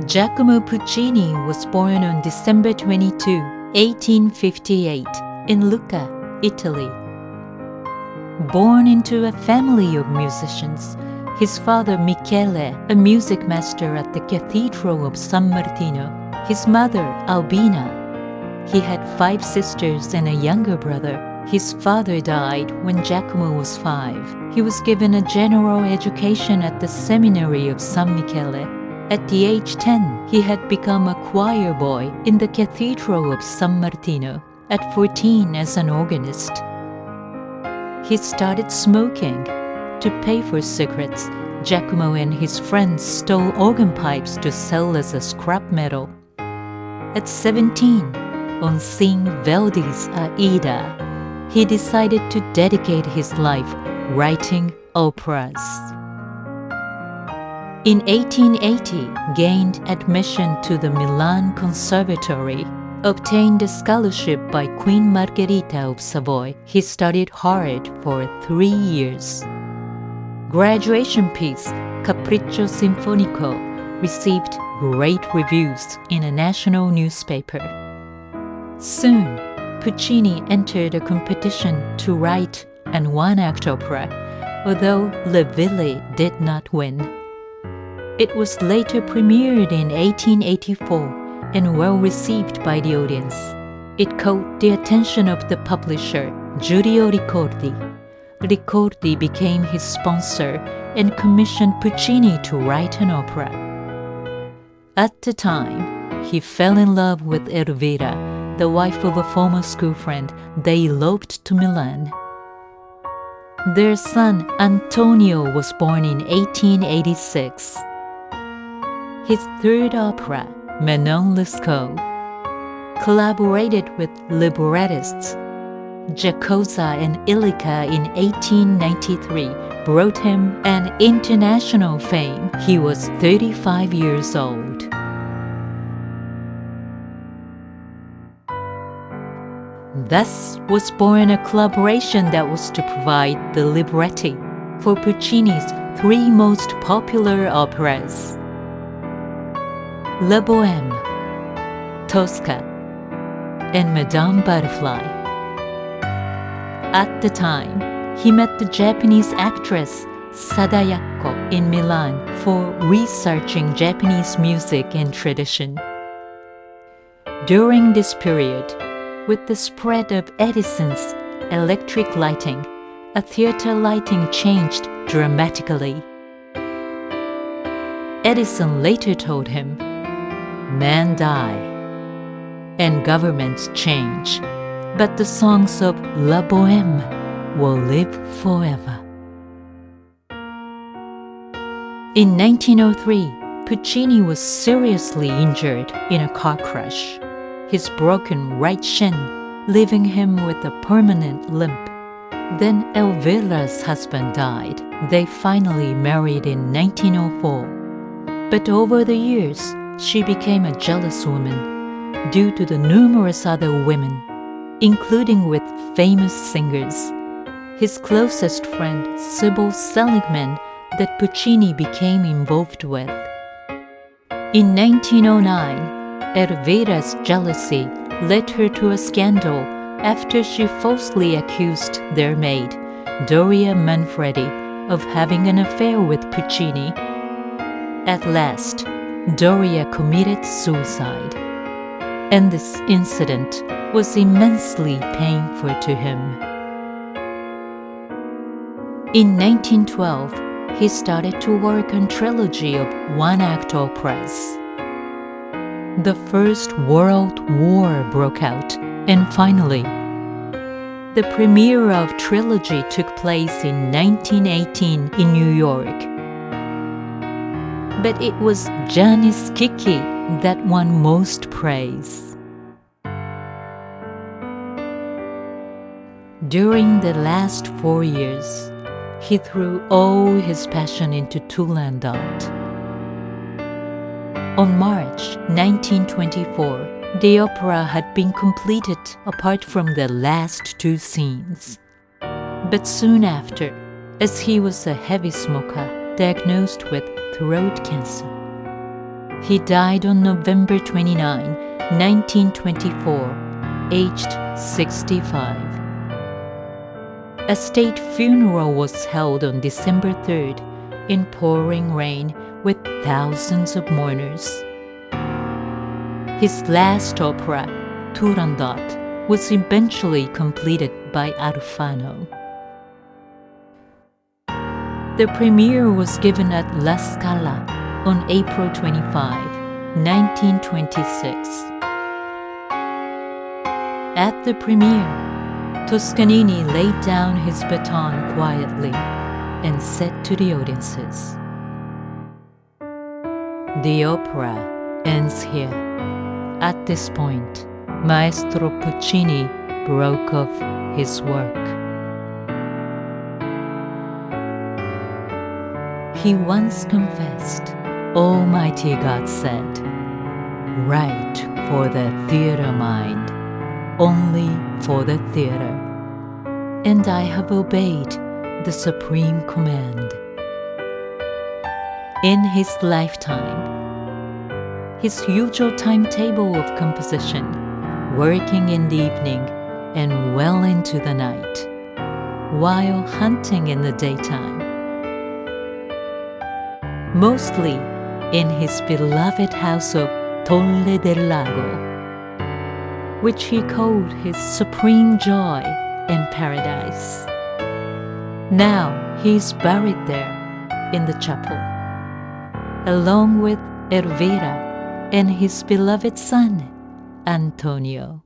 Giacomo Puccini was born on December 22, 1858, in Lucca, Italy. Born into a family of musicians, his father Michele, a music master at the Cathedral of San Martino, his mother Albina. He had 5 sisters and a younger brother. His father died when Giacomo was 5. He was given a general education at the seminary of San Michele. At the age 10, he had become a choir boy in the Cathedral of San Martino. At 14, as an organist. He started smoking. To pay for cigarettes, Giacomo and his friends stole organ pipes to sell as a scrap metal. At 17, on seeing Verdi's Aida, he decided to dedicate his life writing operas. In 1880, gained admission to the Milan Conservatory, obtained a scholarship by Queen Margherita of Savoy. He studied hard for 3 years. Graduation piece, Capriccio Sinfonico, received great reviews in a national newspaper. Soon, Puccini entered a competition to write an one-act opera, although Le Ville did not win. It was later premiered in 1884 and well received by the audience. It caught the attention of the publisher, Giulio Ricordi. Ricordi became his sponsor and commissioned Puccini to write an opera. At the time, he fell in love with Elvira, the wife of a former school friend. They eloped to Milan. Their son Antonio was born in 1886. His third opera, Manon Lescaut, collaborated with librettists Giacosa and Illica in 1893, brought him an international fame. He was 35 years old. Thus was born a collaboration that was to provide the libretti for Puccini's 3 most popular operas: La Bohème, Tosca, and Madama Butterfly. At the time, he met the Japanese actress Sadayako in Milan for researching Japanese music and tradition. During this period, with the spread of Edison's electric lighting, a theater lighting changed dramatically. Edison later told him, "Men die, and governments change, but the songs of La Bohème will live forever." In 1903, Puccini was seriously injured in a car crash. His broken right shin, leaving him with a permanent limp. Then Elvira's husband died. They finally married in 1904. But over the years, she became a jealous woman due to the numerous other women, including with famous singers. His closest friend, Sybil Seligman, that Puccini became involved with. In 1909, Elvira's jealousy led her to a scandal after she falsely accused their maid, Doria Manfredi, of having an affair with Puccini. At last, Doria committed suicide, and this incident was immensely painful to him. In 1912, he started to work on a trilogy of one-act operas. The First World War broke out, and finally, the premiere of trilogy took place in 1918 in New York. But it was Gianni Scicchi that won most praise. During the last 4 years, he threw all his passion into Turandot. On March 1924, the opera had been completed apart from the last 2 scenes. But soon after, as he was a heavy smoker diagnosed with throat cancer, He died on November 29, 1924, aged 65. A state funeral was held on December 3rd in pouring rain with thousands of mourners. His last opera, Turandot, was eventually completed by Alfano. The premiere was given at La Scala on April 25, 1926. At the premiere, Toscanini laid down his baton quietly and said to the audiences, "The opera ends here. At this point, Maestro Puccini broke off his work." He once confessed, "Almighty God said, 'Write for the theater mind, only for the theater,' and I have obeyed the supreme command." In his lifetime, his usual timetable of composition, working in the evening and well into the night, while hunting in the daytime, mostly in his beloved house of Torre del Lago, which he called his supreme joy and paradise. Now he is buried there in the chapel, along with Elvira and his beloved son, Antonio.